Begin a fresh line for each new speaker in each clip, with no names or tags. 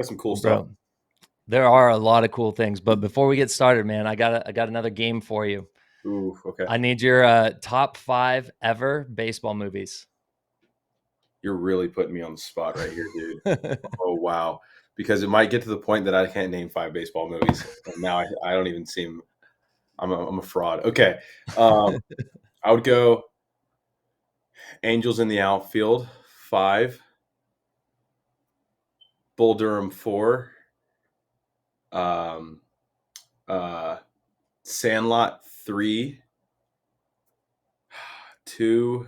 Got some cool stuff.
Bro, there are a lot of cool things, but before we get started, man, I got another game for you.
Ooh, okay.
I need your top 5 ever baseball movies.
You're really putting me on the spot right here, dude. Oh wow. Because it might get to the point that I can't name 5 baseball movies. And now I don't even seem I'm a fraud. Okay. Um, I would go Angels in the Outfield 5, Bull Durham 4, um, uh, Sandlot 3, 2.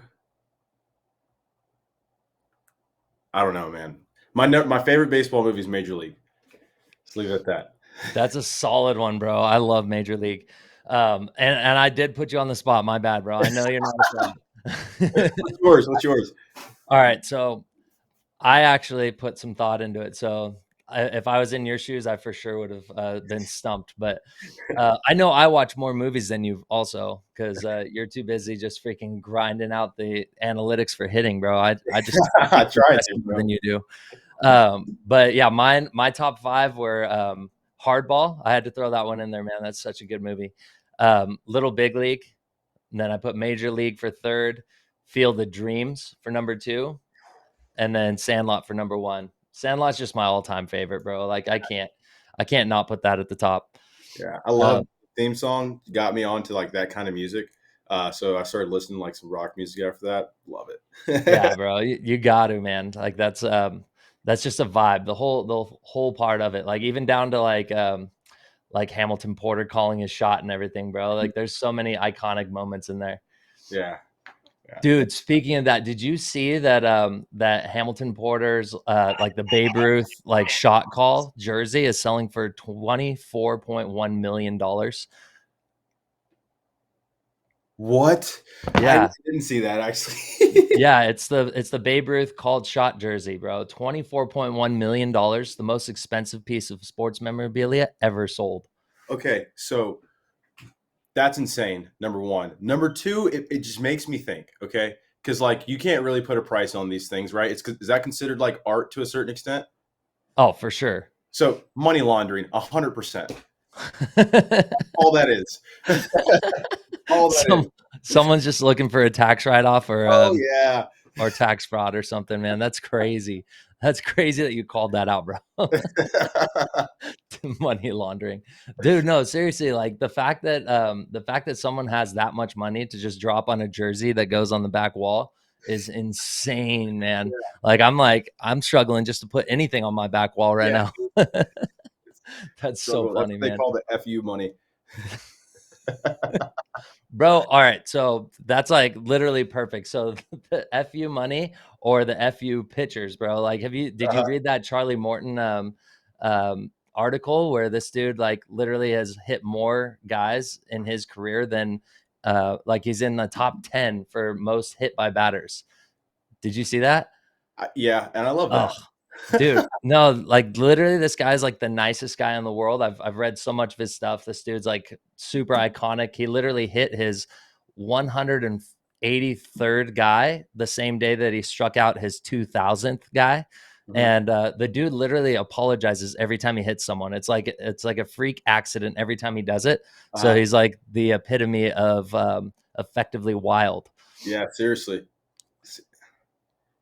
I don't know, man. My favorite baseball movie is Major League. Let's leave it at that.
That's a solid one, bro. I love Major League. And I did put you on the spot. My bad, bro. I know you're not a fraud.
What's yours? What's yours?
All right, so I actually put some thought into it. So if I was in your shoes, I for sure would have been stumped. But I know I watch more movies than you also because you're too busy just freaking grinding out the analytics for hitting, bro. I just
I tried to,
more
bro.
than you do. But yeah, my top 5 were Hardball. I had to throw that one in there, man. That's such a good movie. Little Big League. And then I put Major League for third, Field of Dreams for number 2, and then Sandlot for number 1. Sandlot's just my all-time favorite, bro. Like I can't not put that at the top.
Yeah, I love
Um,
the theme song. Got me onto like that kind of music. So I started listening to like some rock music after that. Love
yeah,
it.
bro, you got to, man. Like that's just a vibe. The whole part of it, like even down to like Hamilton Porter calling his shot and everything, bro. Like there's so many iconic moments in there.
Yeah, yeah.
Dude, speaking of that, did you see that that Hamilton Porter's like the Babe Ruth like shot call jersey is selling for $24.1 million?
What? I
Yeah.
didn't see that actually.
Yeah, it's the Babe Ruth called shot jersey, bro. $24.1 million, the most expensive piece of sports memorabilia ever sold.
Okay, so that's insane. Number one. Number two, it just makes me think. Okay, because like you can't really put a price on these things, right? Is that considered like art to a certain extent?
Oh, for sure.
So money laundering, 100%. All that is. All that
Some
is.
someone's just looking for a tax write-off
Oh yeah.
or tax fraud or something, man. That's crazy. That's crazy that you called that out, bro. Money laundering. Dude, no, seriously, like the fact that someone has that much money to just drop on a jersey that goes on the back wall is insane, man. Like I'm struggling just to put anything on my back wall right
Yeah.
now. That's so
Struggle. That's
funny,
what they
man.
call the FU money.
Bro, all right. So that's like literally perfect. So the FU money or the FU pitchers, bro. Like, did you
Uh-huh.
read that Charlie Morton article where this dude like literally has hit more guys in his career than like he's in the top 10 for most hit by batters. Did you see that?
Yeah, and I love
Oh,
that.
dude, no, like literally this guy's like the nicest guy in the world. I've read so much of his stuff. This dude's like super iconic. He literally hit his 183rd guy the same day that he struck out his 2000th guy.
Mhm.
And the dude literally apologizes every time he hits someone. It's like a freak accident every time he does it. So
Uh-huh.
he's like the epitome of effectively wild.
Yeah, seriously.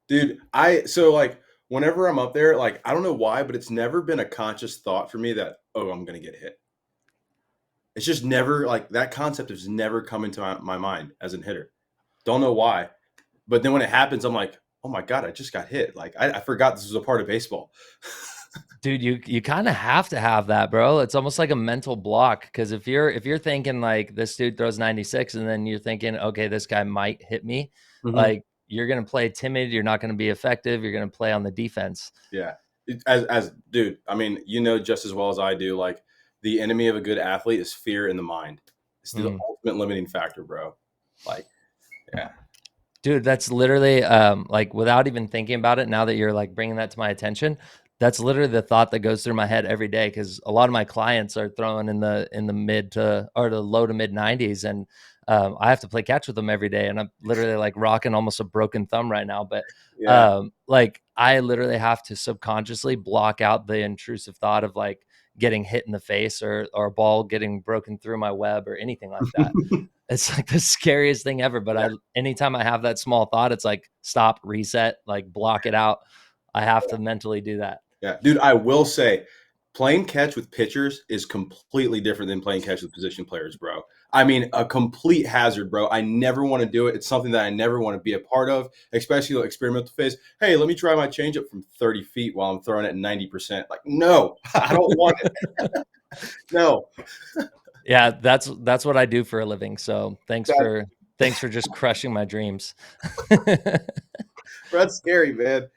Dude, like whenever I'm up there, like I don't know why, but it's never been a conscious thought for me that I'm gonna get hit. It's just never like that concept has never come into my mind as a hitter. Don't know why, but then when it happens, I'm like, oh my god, I just got hit. Like I forgot this was a part of baseball.
Dude, you kind of have to have that, bro. It's almost like a mental block because if you're thinking like this dude throws 96 and then you're thinking, okay, this guy might hit me,
Mhm.
like you're gonna play timid, you're not gonna be effective, you're gonna play on the defense.
Yeah. As dude, I mean, you know just as well as I do, like the enemy of a good athlete is fear in the mind. It's the
Mm.
ultimate limiting factor, bro. Like, yeah.
Dude, that's literally like without even thinking about it, now that you're like bringing that to my attention, that's literally the thought that goes through my head every day because a lot of my clients are throwing in the mid to or the low to mid 90s, and I have to play catch with him every day, and I'm literally like rocking almost a broken thumb right now. But
Yeah.
like I literally have to subconsciously block out the intrusive thought of like getting hit in the face or a ball getting broken through my web or anything like that. It's like the scariest thing ever. But
Yeah.
anytime I have that small thought, it's like stop, reset, like block it out. I have to mentally do that.
Yeah. Dude, I will say playing catch with pitchers is completely different than playing catch with position players, bro. I mean, a complete hazard, bro. I never want to do it. It's something that I never want to be a part of, especially the experimental phase. Hey, let me try my changeup from 30 feet while I'm throwing it 90%. Like, no, I don't want it. No.
Yeah, that's what I do for a living. So thanks
That,
for just crushing my dreams.
that's scary, man.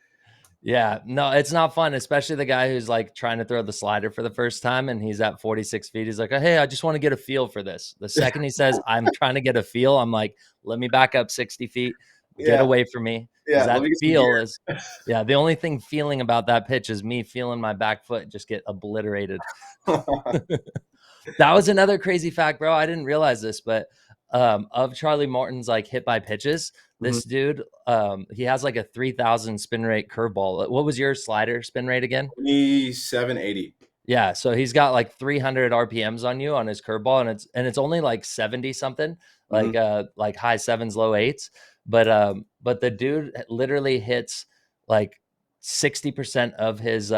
Yeah, no, it's not fun, especially the guy who's like trying to throw the slider for the first time and he's at 46 feet. He's like, oh, hey, I just want to get a feel for this. The second he says, I'm trying to get a feel, I'm like, let me back up 60 feet, get
Yeah.
away from me. Because
Yeah. Let
that
me get some
feel
gear.
is, yeah, the only thing feeling about that pitch is me feeling my back foot just get obliterated. That was another crazy fact, bro. I didn't realize this, but of Charlie Morton's like hit by pitches,
Mhm.
this dude, he has like a 3,000 spin rate curveball. What was your slider spin rate again?
2780.
Yeah, so he's got like 300 RPMs on you on his curveball, and it's only like 70 something,
Mhm.
like high sevens, low eights. But the dude literally hits like 60% of his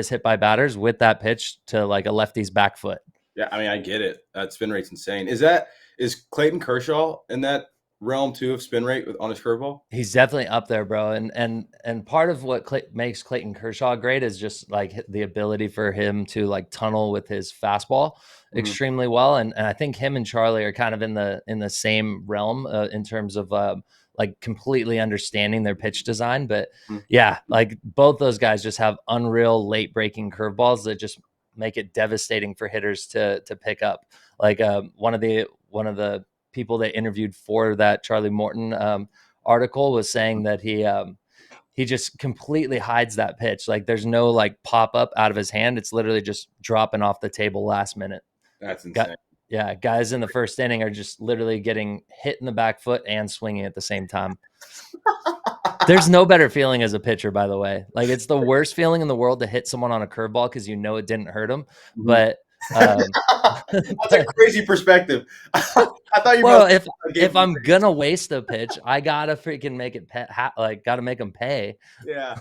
hit by batters with that pitch to like a lefty's back foot.
Yeah, I mean, I get it. That spin rate's insane. Is Clayton Kershaw in that realm too of spin rate on his curveball?
He's definitely up there, bro. And part of what makes Clayton Kershaw great is just like the ability for him to like tunnel with his fastball
Mhm.
extremely well. And I think him and Charlie are kind of in the same realm in terms of like completely understanding their pitch design. But
Mhm.
yeah, like both those guys just have unreal late breaking curveballs that just make it devastating for hitters to pick up. Like one of the people they interviewed for that Charlie Morton article was saying that he just completely hides that pitch. Like there's no like pop up out of his hand. It's literally just dropping off the table last minute.
That's
Got
insane.
Yeah, guys in the first inning are just literally getting hit in the back foot and swinging at the same time. There's no better feeling as a pitcher, by the way. Like it's the worst feeling in the world to hit someone on a curveball because you know it didn't hurt them.
Mhm.
But um,
That's a
but
crazy perspective. I thought you were
well,
about to give
if
me
I'm gonna waste a pitch, I gotta freaking make it like gotta make them pay.
yeah.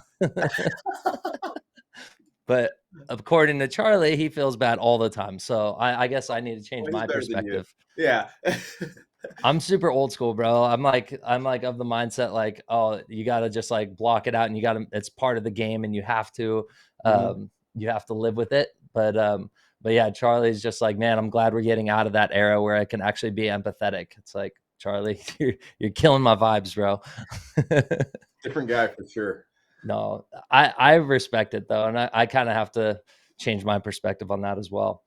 But according to Charlie, he feels bad all the time. So I guess I need to change
Well, he's
my
better than you.
perspective.
Yeah.
I'm super old school, bro. I'm like of the mindset like, oh, you gotta just like block it out and you gotta it's part of the game and
Mhm.
you have to live with it. But yeah, Charlie's just like, man, I'm glad we're getting out of that era where I can actually be empathetic. It's like, Charlie, you're killing my vibes, bro.
Different guy for sure.
No, I respect it though, and I kind of have to change my perspective on that as well.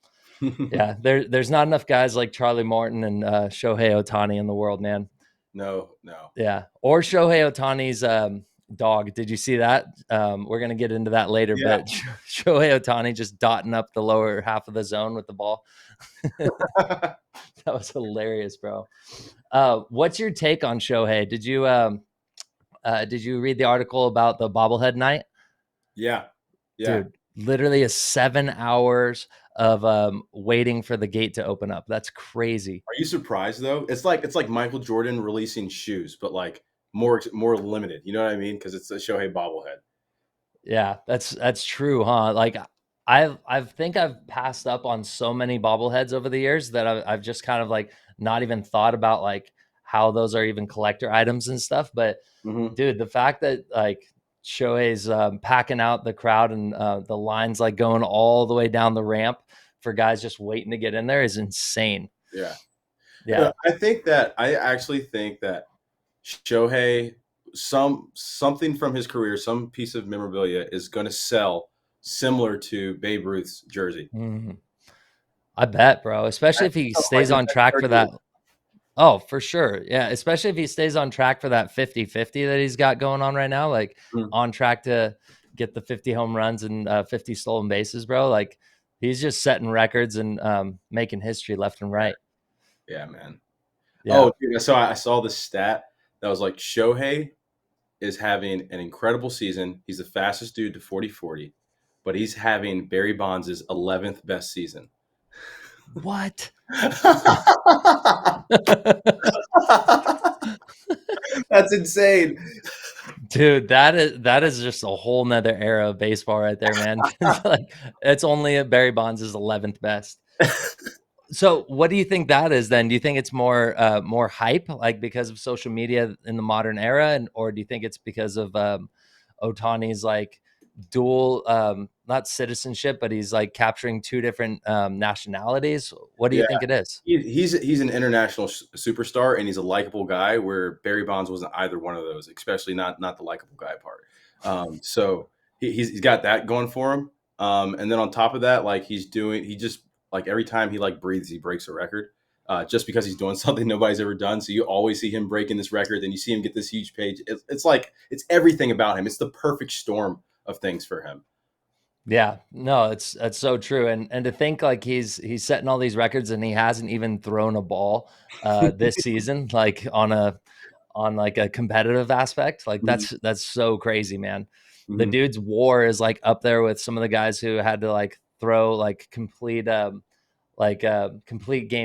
Yeah, there's not enough guys like Charlie Morton and Shohei Ohtani in the world, man.
No, no.
Yeah, or Shohei Ohtani's dog. Did you see that? We're gonna get into that later,
Yeah.
but Shohei Ohtani just dotting up the lower half of the zone with the ball. That was hilarious, bro. What's your take on Shohei? Did you read the article about the bobblehead night?
Yeah. Yeah.
Dude, literally is 7 hours of waiting for the gate to open up. That's crazy.
Are you surprised though? It's like Michael Jordan releasing shoes, but like more limited. You know what I mean? Because it's a Shohei bobblehead.
Yeah, that's true, huh? Like I think I've passed up on so many bobbleheads over the years that I've just kind of like not even thought about like how those are even collector items and stuff. But
Mhm.
dude, the fact that like Shohei's packing out the crowd and the lines like going all the way down the ramp for guys just waiting to get in there is insane.
Yeah.
Yeah.
I actually think that Shohei, something from his career, some piece of memorabilia is going to sell similar to Babe Ruth's jersey.
Mhm. I bet, bro. Especially
At
if he
some point
stays
in the
on
next
track for
30 years.
that. Oh, for sure. Yeah, especially if he stays on track for that 50-50 that he's got going on right now, like
Mm,
on track to get the 50 home runs and 50 stolen bases, bro. Like he's just setting records and making history left and right.
yeah, man.
Yeah.
Oh, dude, so I saw the stat that was like Shohei is having an incredible season. He's the fastest dude to 40-40, but he's having Barry Bonds' 11th best season.
What?
That's insane.
Dude, that is just a whole nother era of baseball right there, man. 'Cause, like, it's only at Barry Bonds' 11th best. So, what do you think that is then? Do you think it's more hype, like because of social media in the modern era, and or do you think it's because of Otani's like dual not citizenship, but he's like capturing two different nationalities? What do you
Yeah,
think it is?
he's an international superstar, and he's a likable guy. Where Barry Bonds wasn't either one of those, especially not the likable guy part. So he's got that going for him. And then on top of that, like he just like every time he like breathes, he breaks a record. Just because he's doing something nobody's ever done. So you always see him breaking this record, then you see him get this huge page. It's like it's everything about him. It's the perfect storm of things for him.
Yeah, no, it's that's so true, and to think like he's setting all these records and he hasn't even thrown a ball this season, like on like a competitive aspect, like
Mhm,
that's so crazy, man. The
mhm.
dude's WAR is like up there with some of the guys who had to like throw like complete game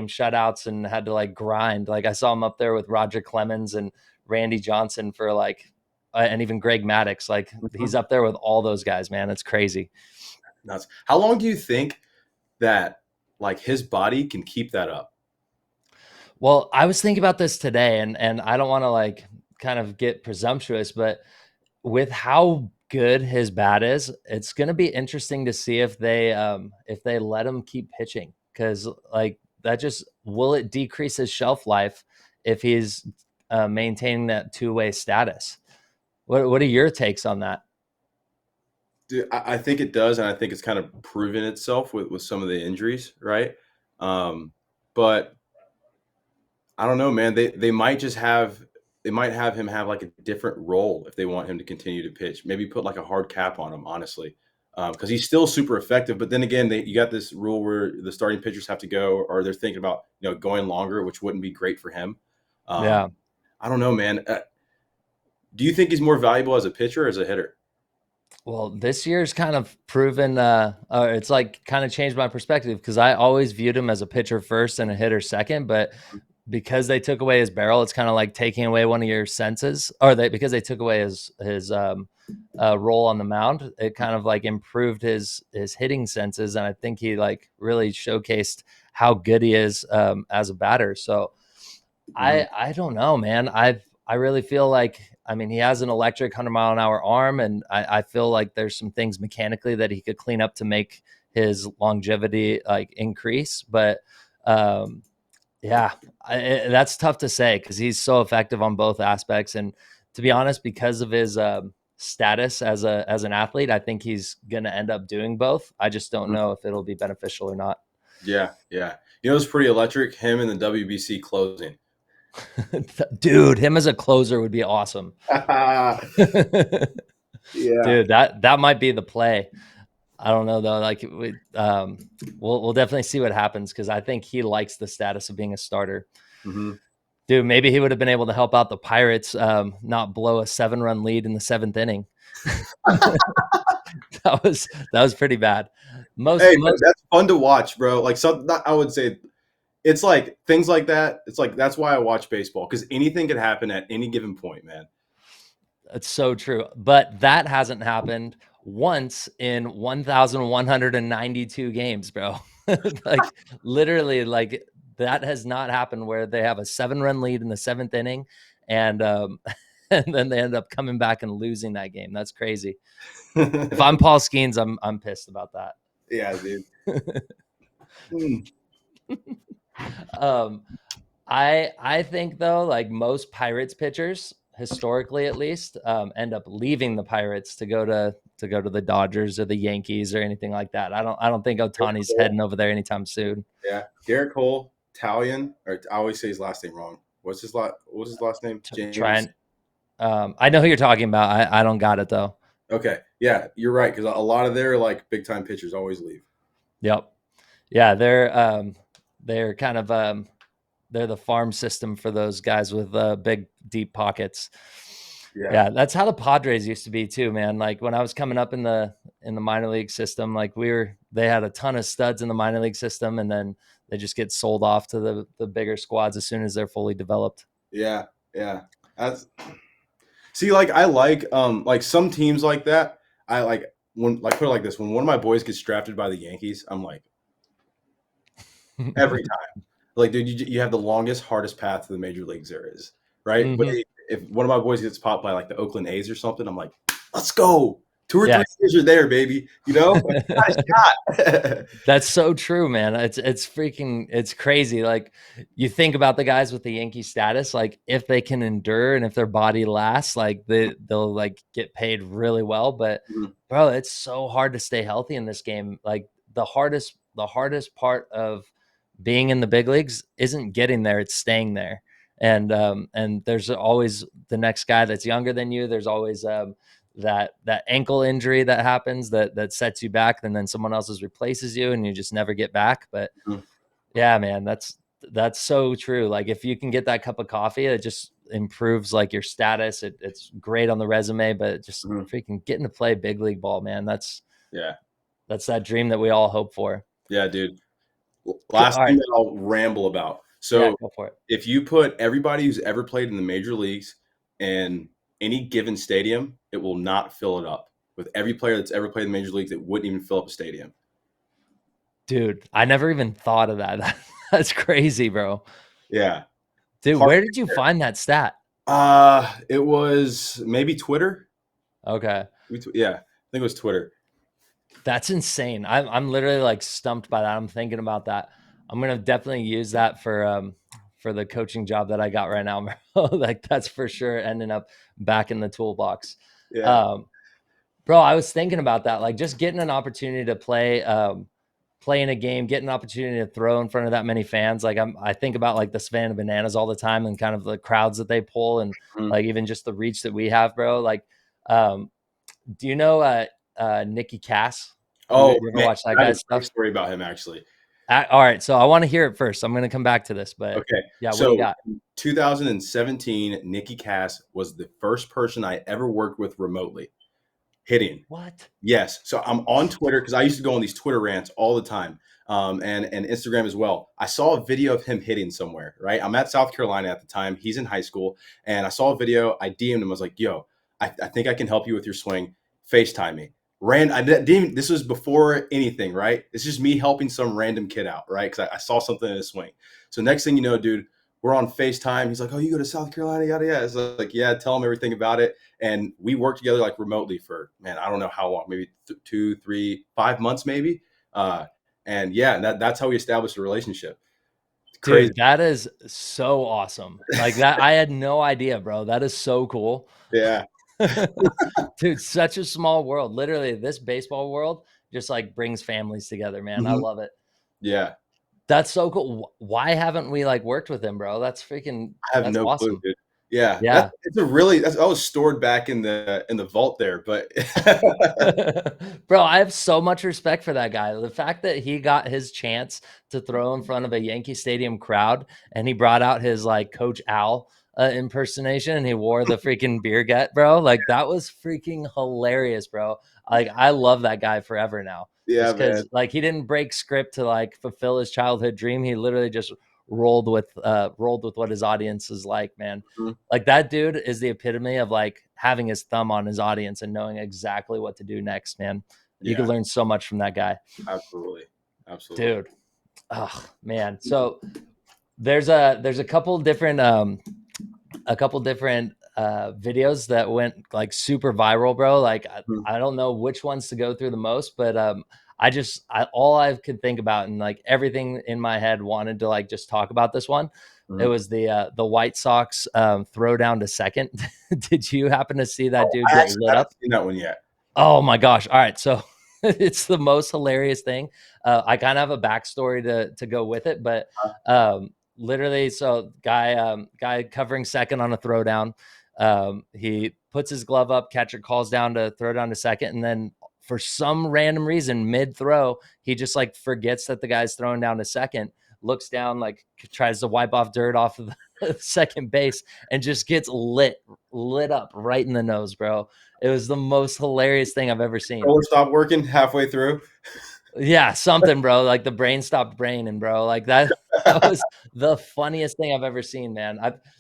shutouts and had to like grind. Like I saw him up there with Roger Clemens and Randy Johnson for like and even Greg Maddux. Like he's
Mhm.
up there with all those guys, man. It's crazy.
Nuts. How long do you think that like his body can keep that up?
Well, I was thinking about this today, and I don't want to like kind of get presumptuous, but with how good his bat is, it's going to be interesting to see if they let him keep pitching because like that just will it decrease his shelf life if he's maintaining that two-way status. What are your takes on that?
Dude, I think it does, and I think it's kind of proven itself with some of the injuries, right? Um, but I don't know, man. They might have him have like a different role if they want him to continue to pitch. Maybe put like a hard cap on him, honestly, because he's still super effective. But then again, you got this rule where the starting pitchers have to go, or they're thinking about going longer, which wouldn't be great for him.
Yeah.
I don't know, man. Do you think he's more valuable as a pitcher or as a hitter?
Well, this year's kind of proven, it's like kind of changed my perspective because I always viewed him as a pitcher first and a hitter second. But because they took away his barrel, it's kind of like taking away one of your senses, or because they took away his role on the mound, it kind of like improved his hitting senses, and I think he like really showcased how good he is as a batter. So
Mhm.
I don't know, man. I really feel like I mean he has an electric 100-mile-an-hour arm, and I feel like there's some things mechanically that he could clean up to make his longevity like increase. But um, yeah, that's tough to say because he's so effective on both aspects. And to be honest, because of his status as an athlete, I think he's gonna end up doing both. I just don't
Mhm.
know if it'll be beneficial or not.
Yeah, yeah. It's pretty electric. Him and the WBC closing.
Dude, him as a closer would be awesome.
Yeah.
Dude, that might be the play. I don't know though. Like we'll definitely see what happens because I think he likes the status of being a starter.
Mhm.
Dude, maybe he would have been able to help out the Pirates not blow a 7-run lead in the 7th inning. That was pretty bad. Most
Hey,
most
that's fun to watch, bro. Like some, I would say it's like things like that. It's like that's why I watch baseball because anything could happen at any given point, man.
It's so true. But that hasn't happened once in 1,192 games, bro. Like literally, like that has not happened where they have a 7-run lead in the 7th inning and and then they end up coming back and losing that game. That's crazy. If I'm Paul Skeens, I'm pissed about that.
Yeah, dude. Mm.
um I think though, like most Pirates pitchers, historically at least, end up leaving the Pirates to go to the Dodgers or the Yankees or anything like that. I don't think
Garrett
Otani's
Cole.
heading over there anytime soon.
Yeah, Garrett Cole, Talion, or I always say his last name wrong. What was his last name? James.
Trying, I know who you're talking about. I don't got it though.
Okay, yeah, you're right because a lot of their like big time pitchers always leave.
Yep. Yeah, they're kind of they're the farm system for those guys with big deep pockets.
Yeah.
Yeah, that's how the Padres used to be too, man. Like when I was coming up in the minor league system, like they had a ton of studs in the minor league system, and then they just get sold off to the bigger squads as soon as they're fully developed.
Yeah. Yeah. That's see, like I like some teams like that. I like when like put it like this: when one of my boys gets drafted by the Yankees, I'm like every time, like dude, you have the longest, hardest path to the major leagues there is, right? But
Mhm.
if one of my boys gets popped by like the Oakland A's or something, I'm like, let's go. 2 or 3
Yes.
years you're there, baby. You know, like, you got a shot.
That's so true, man. It's crazy. Like you think about the guys with the Yankee status, like if they can endure and if their body lasts, like they'll like get paid really well. But
Mhm,
bro, it's so hard to stay healthy in this game. Like the hardest part of being in the big leagues isn't getting there, it's staying there. And there's always the next guy that's younger than you. There's always that ankle injury that happens that sets you back, and then someone else's replaces you and you just never get back. But
mhm,
yeah, man, that's so true. Like if you can get that cup of coffee, it just improves like your status. It's great on the resume, but just
mhm.
freaking getting to play big league ball, man,
Yeah.
that's that dream that we all hope for.
Yeah, dude.
All
Last thing
right.
that I'll ramble about.
Yeah,
So
go for it.
if you put everybody who's ever played in the major leagues in any given stadium, it will not fill it up. With every player that's ever played in the major leagues, it wouldn't even fill up a stadium.
Dude, I never even thought of that. That's crazy, bro.
Yeah.
Dude,
Hard
where
to
did you
compare.
find that stat?
It was maybe Twitter.
Okay.
Yeah, I think it was Twitter.
That's insane. I'm literally like stumped by that. I'm thinking about that. I'm gonna definitely use that for the coaching job that I got right now, bro. Like that's for sure ending up back in the toolbox.
Yeah.
Um, bro, I was thinking about that. Like just getting an opportunity to play in a game, getting an opportunity to throw in front of that many fans. Like I think about like the Savannah Bananas all the time and kind of the crowds that they pull and
Mhm.
like even just the reach that we have, bro. Like, um, do you know Nicky Cass? You,
Oh
you ever
man,
watch that
I have a
guy's
great
stuff?
story about him actually.
All right, so I want to hear it first. I'm going to come back to this, but
Okay,
yeah, what do you
so
got?
in 2017, Nicky Cass was the first person I ever worked with remotely hitting.
What?
Yes. So I'm on Twitter because I used to go on these Twitter rants all the time, and Instagram as well. I saw a video of him hitting somewhere. Right. I'm at South Carolina at the time. He's in high school, and I saw a video. I DM'd him. I was like, "Yo, I think I can help you with your swing. FaceTime me." I didn't even, this was before anything, right? It's just me helping some random kid out, right? Because I saw something in his swing. So next thing you know, dude, we're on FaceTime. He's like, "Oh, you go to South Carolina, yada yada." So like, yeah, tell him everything about it. And we worked together like remotely for, man, I don't know how long, maybe 2, 3, 5 months, maybe. Uh, and yeah, that's how we established a relationship. It's crazy.
Dude, that is so awesome. Like that, I had no idea, bro. That is so cool.
Yeah.
Dude, such a small world. Literally, this baseball world just like brings families together, man. I
Mhm.
love it.
Yeah.
That's so cool. Why haven't we like worked with him, bro?
I have
That's
no clue,
awesome.
dude. Yeah,
Yeah.
that was stored back in the vault there, but
Bro, I have so much respect for that guy. The fact that he got his chance to throw in front of a Yankee Stadium crowd and he brought out his like Coach Al impersonation and he wore the freaking beer gut, bro. Like that was freaking hilarious, bro. Like I love that guy forever now.
yeah,
Just
man.
because like he didn't break script to like fulfill his childhood dream. He literally just rolled with what his audience is like, man.
Mhm.
Like that dude is the epitome of like having his thumb on his audience and knowing exactly what to do next, man. You could
Yeah,
learn so much from that guy.
absolutely. Absolutely.
Dude. Oh man. So there's a couple different videos that went like super viral, bro. Like
Mhm,
I don't know which ones to go through the most, but all I could think about and like everything in my head wanted to like just talk about this one. It
mhm.
was the White Sox throw down to second. Did you happen to see that
Oh,
dude
I
get
actually
lit
haven't
up?
seen that one yet.
Oh my gosh. All right. So it's the most hilarious thing. I kind of have a backstory to go with it, but literally, so guy covering second on a throwdown. He puts his glove up, catcher calls down to throw down to second, and then for some random reason, mid throw, he just like forgets that the guy's throwing down to second, looks down, like tries to wipe off dirt off of the second base, and just gets lit up right in the nose, bro. It was the most hilarious thing I've ever seen.
Controller stopped working halfway through.
Yeah, something, bro. Like the brain stopped braining, bro. Like that was the funniest thing I've ever seen, man.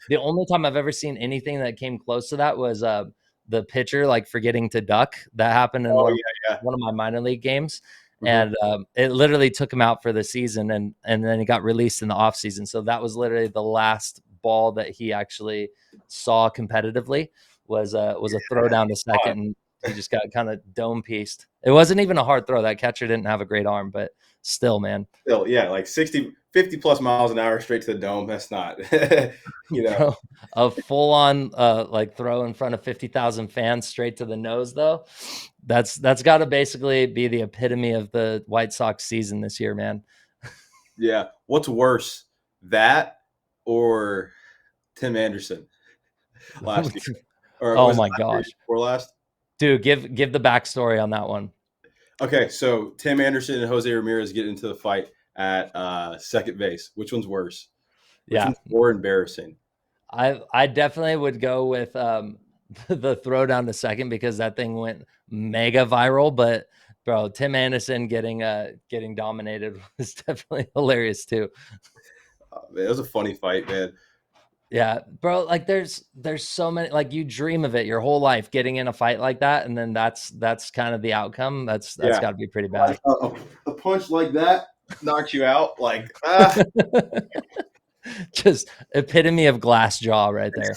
The only time I've ever seen anything that came close to that was the pitcher like forgetting to duck. That happened in
Oh yeah.
one of my minor league games.
Mhm.
And it literally took him out for the season, and then he got released in the off season. So that was literally the last ball that he actually saw competitively was a throw down to second, and he just got kind of dome pieced. It wasn't even a hard throw. That catcher didn't have a great arm, but still, man.
Still, yeah, like 60, 50 plus miles an hour straight to the dome. That's not,
Bro, a full on like throw in front of 50,000 fans straight to the nose, though. That's got to basically be the epitome of the White Sox season this year, man.
Yeah. What's worse, that or Tim Anderson last year? Or
Oh
was it
my
last year
gosh,
before last?
dude, give the backstory on that one.
Okay, so Tim Anderson and Jose Ramirez get into the fight at second base. Which one's worse? Which
Yeah,
one's more embarrassing?
I definitely would go with the throw down to second because that thing went mega viral. But bro, Tim Anderson getting dominated was definitely hilarious too.
Man, it was a funny fight, man.
Yeah, bro, like there's so many, like you dream of it your whole life getting in a fight like that, and then that's kind of the outcome. That's
Yeah,
got to be pretty
like
bad.
a punch like that knocks you out. Like,
Just epitome of glass jaw right there.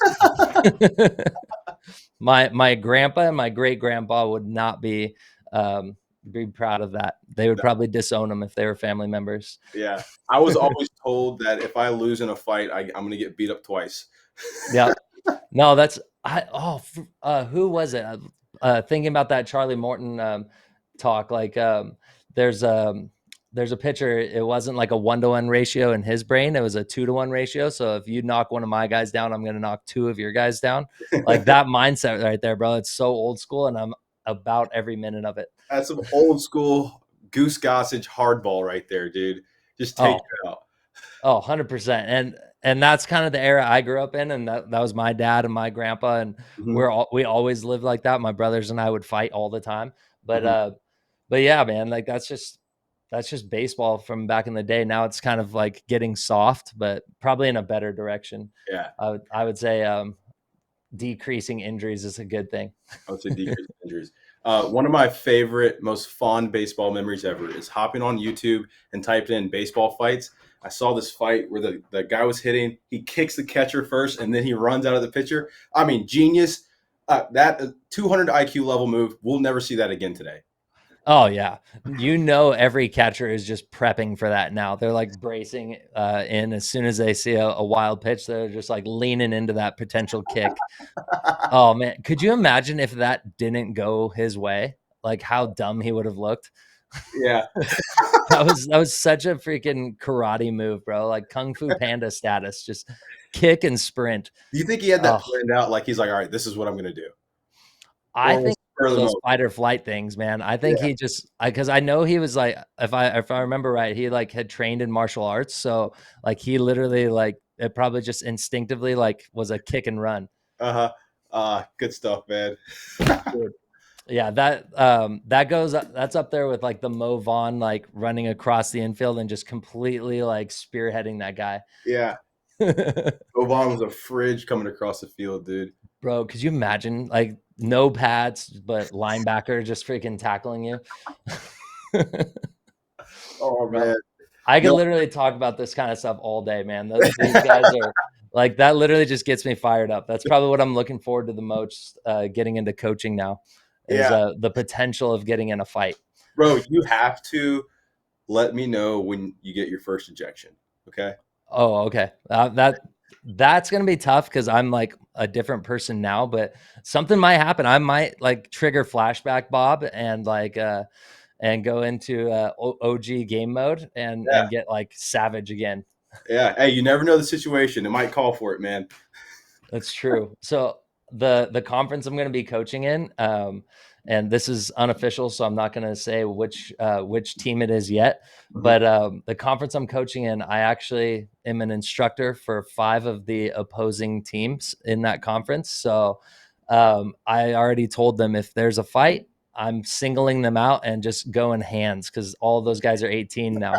My grandpa and my great grandpa would not be proud of that. They would
no,
probably disown them if they were family members.
yeah. I was always told that if I lose in a fight, I'm going to get beat up twice.
Yeah. No, that's who was it? Thinking about that Charlie Morton talk, like there's there's a pitcher. It wasn't like a 1-to-1 ratio in his brain. It was a 2-to-1 ratio. So if you knock one of my guys down, I'm gonna knock two of your guys down. Like that mindset right there, bro. It's so old school, and I'm about every minute of it.
That's some old school Goose Gossage hardball right there, dude. Just take
Oh,
it out.
100%. And that's kind of the era I grew up in, and that was my dad and my grandpa, and
Mhm,
we always lived like that. My brothers and I would fight all the time. But
mhm.
but yeah, man, like that's just baseball from back in the day. Now it's kind of like getting soft, but probably in a better direction.
Yeah,
I would say decreasing injuries is a good thing.
I would say decrease injuries. One of my favorite, most fond baseball memories ever is hopping on YouTube and typed in baseball fights. I saw this fight where the guy was hitting. He kicks the catcher first, and then he runs out of the pitcher. I mean, genius. That 200 IQ level move. We'll never see that again today.
Oh yeah, every catcher is just prepping for that now. They're like bracing in as soon as they see a wild pitch. They're just like leaning into that potential kick. Oh man, could you imagine if that didn't go his way? Like how dumb he would have looked.
Yeah.
That was such a freaking karate move, bro. Like Kung Fu Panda status. Just kick and sprint.
Do you think he had that
Oh,
planned out? Like he's like, all right, this is what I'm going to do,
I
or was
think
it spur of the
those
moment?
fight or flight things, man. I think
Yeah.
he just because I know he was like, if I remember right, he like had trained in martial arts, so like he literally like it probably just instinctively like was a kick and run.
Uh huh. Good stuff, man.
Dude. Yeah, that's up there with like the Mo Vaughn like running across the infield and just completely like spearheading that guy.
Yeah. Oban was a fridge coming across the field, dude.
Bro, could you imagine like no pads, but linebacker just freaking tackling you?
Oh
Bro,
man.
I could
No.
literally talk about this kind of stuff all day, man. These guys are like that. Literally, just gets me fired up. That's probably what I'm looking forward to the most. Getting into coaching now is
Yeah,
the potential of getting in a fight.
bro. You have to let me know when you get your first injection. Okay.
Oh, okay. That's gonna be tough because I'm like a different person now, but something might happen. I might like trigger flashback Bob and go into OG game mode
Yeah.
and get like savage again.
Yeah. Hey, you never know the situation. It might call for it, man.
That's true. So the conference I'm going to be coaching in, and this is unofficial, so I'm not going to say which team it is yet. But the conference I'm coaching in, I actually am an instructor for 5 of the opposing teams in that conference. So I already told them if there's a fight, I'm singling them out and just going hands because all of those guys are 18 now,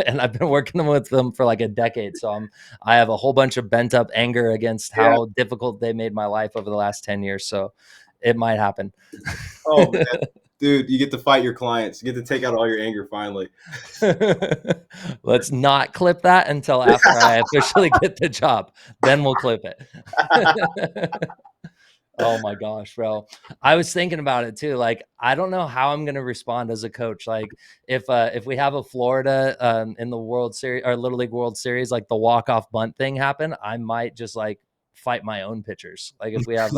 and I've been working with them for like a decade. So I have a whole bunch of bent up anger against
Yeah.
how difficult they made my life over the last 10 years. So it might happen.
Oh man, dude, you get to fight your clients. You get to take out all your anger finally.
Let's not clip that until after I officially get the job. Then we'll clip it. Oh my gosh, bro. I was thinking about it too. Like, I don't know how I'm gonna respond as a coach. Like, if we have a Florida in the World Series or Little League World Series, like the walk-off bunt thing happen, I might just like fight my own pitchers. Like if we have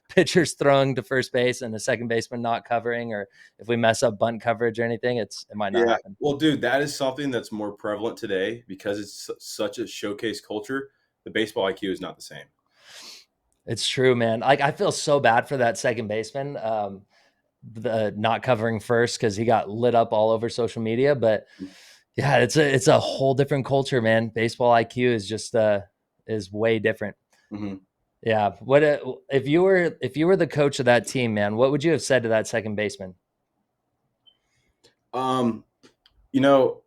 pitchers throwing to first base and the second baseman not covering, or if we mess up bunt coverage or anything, it might not
Yeah.
happen.
Well, dude, that is something that's more prevalent today because it's such a showcase culture. The baseball IQ is not the same.
It's true, man. Like I feel so bad for that second baseman. The not covering first because he got lit up all over social media. But yeah, it's a whole different culture, man. Baseball IQ is just is way different.
Mm-hmm.
Yeah. What if you were the coach of that team, man? What would you have said to that second baseman?
You know,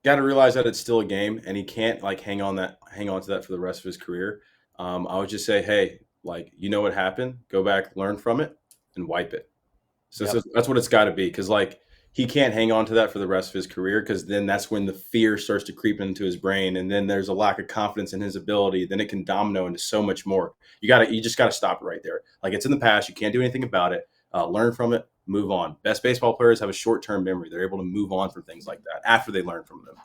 got to realize that it's still a game, and he can't like hang on to that for the rest of his career. I would just say, hey, like you know what happened, go back, learn from it, and wipe it. So
Yep.
that's what it's got to be, because like he can't hang on to that for the rest of his career, because then that's when the fear starts to creep into his brain, and then there's a lack of confidence in his ability. Then it can domino into so much more. You just gotta stop it right there. Like it's in the past, you can't do anything about it. Learn from it, move on. Best baseball players have a short-term memory. They're able to move on from things like that after they learn from them.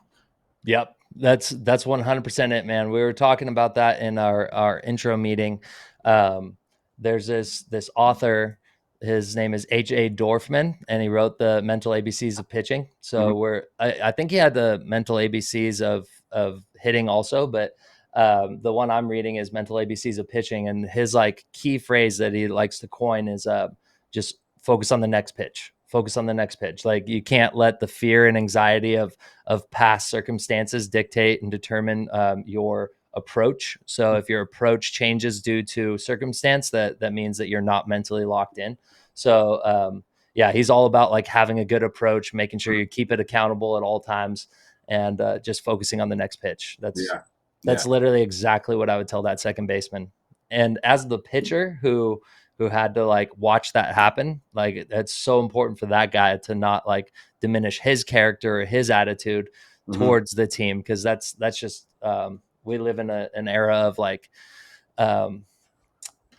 Yep. That's 100% it, man. We were talking about that in our intro meeting. There's this author, his name is H.A. Dorfman, and he wrote the mental ABCs of pitching. So
Mm-hmm.
I think he had the mental ABCs of hitting also, but the one I'm reading is mental ABCs of pitching, and his like key phrase that he likes to coin is just focus on the next pitch. Focus on the next pitch. Like you can't let the fear and anxiety of past circumstances dictate and determine your approach. So if your approach changes due to circumstance, that means that you're not mentally locked in. So yeah, he's all about like having a good approach, making sure you keep it accountable at all times, and just focusing on the next pitch.
Yeah. Yeah.
That's literally exactly what I would tell that second baseman. And as the pitcher who had to like watch that happen, like it's so important for that guy to not like diminish his character or his attitude
Mm-hmm.
towards the team, because that's just we live in an era of like um,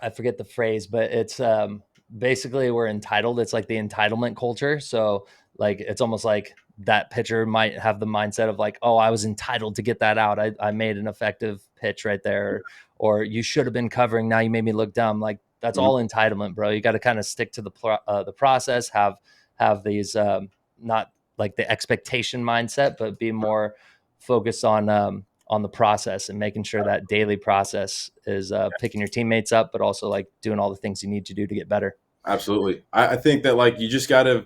I forget the phrase, but it's basically we're entitled. It's like the entitlement culture. So like it's almost like that pitcher might have the mindset of like, oh, I was entitled to get that out. I made an effective pitch right there, or you should have been covering. Now you made me look dumb. Like that's
Mm-hmm.
all entitlement, bro. You got to kind of stick to the process. Have these not like the expectation mindset, but be more focused on the process and making sure that daily process is picking your teammates up, but also like doing all the things you need to do to get better.
Absolutely. I think that like you just gotta,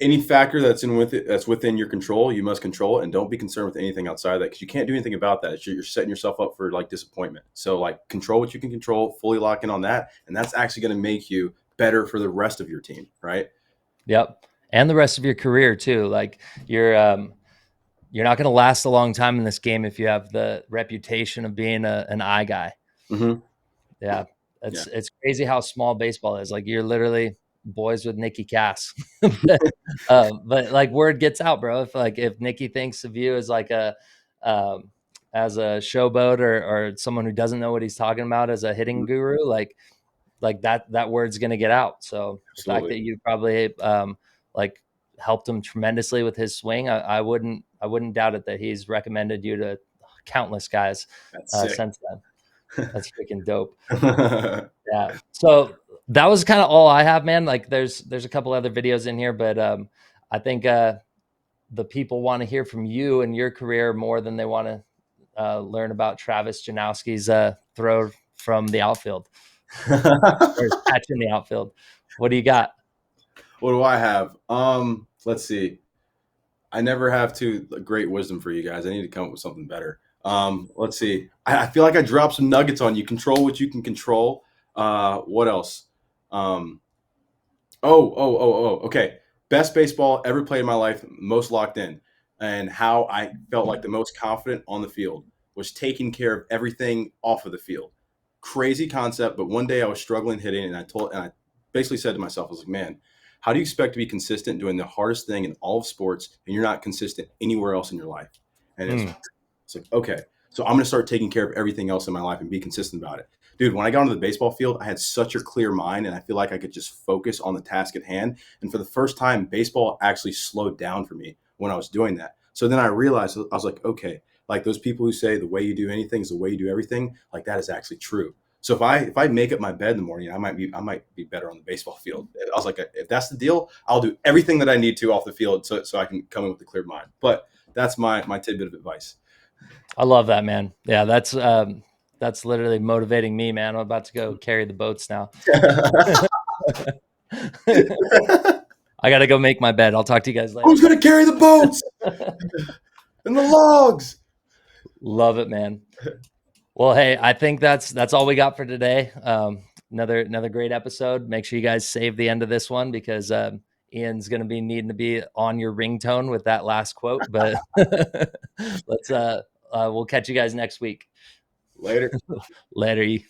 any factor that's within your control, you must control it, and don't be concerned with anything outside of that, because you can't do anything about that. You're setting yourself up for like disappointment. So like control what you can control, fully lock in on that, and that's actually going to make you better for the rest of your team, right?
Yep. And the rest of your career too. Like you're not going to last a long time in this game if you have the reputation of being an eye guy.
Mm-hmm.
Yeah.
Yeah.
It's crazy how small baseball is. Like you're literally boys with Nicky Cass. But like word gets out, bro. If Nicky thinks of you um, as a showboat or someone who doesn't know what he's talking about as a hitting guru, like that word's gonna get out. So the fact
Absolutely.
that you probably like helped him tremendously with his swing, I wouldn't doubt it that he's recommended you to countless guys
That's sick.
since then. That's freaking dope. Yeah. So that was kind of all I have, man. Like there's a couple other videos in here, but I think the people want to hear from you and your career more than they want to learn about Travis Janowski's throw from the outfield or catch in the outfield. What do you got?
What do I have? Let's see. I never have too great wisdom for you guys. I need to come up with something better. Let's see. I feel like I dropped some nuggets on you. Control what you can control. What else? Okay. Best baseball ever played in my life, most locked in, and how I felt like the most confident on the field was taking care of everything off of the field. Crazy concept, but one day I was struggling hitting, and I basically said to myself, I was like, man, how do you expect to be consistent doing the hardest thing in all of sports, and you're not consistent anywhere else in your life? And it's like, okay, so I'm going to start taking care of everything else in my life and be consistent about it. Dude, when I got onto the baseball field, I had such a clear mind, and I feel like I could just focus on the task at hand. And for the first time, baseball actually slowed down for me when I was doing that. So then I realized, I was like, okay, like those people who say the way you do anything is the way you do everything, like that is actually true. So if I make up my bed in the morning, I might be better on the baseball field. I was like, if that's the deal, I'll do everything that I need to off the field so I can come in with a clear mind. But that's my tidbit of advice.
I love that, man. Yeah, that's literally motivating me, man. I'm about to go carry the boats now. I got to go make my bed. I'll talk to you guys later.
Who's going to carry the boats and the logs?
Love it, man. Well, hey, I think that's all we got for today. Another great episode. Make sure you guys save the end of this one because Ian's going to be needing to be on your ringtone with that last quote. But let's we'll catch you guys next week.
Later.
Later.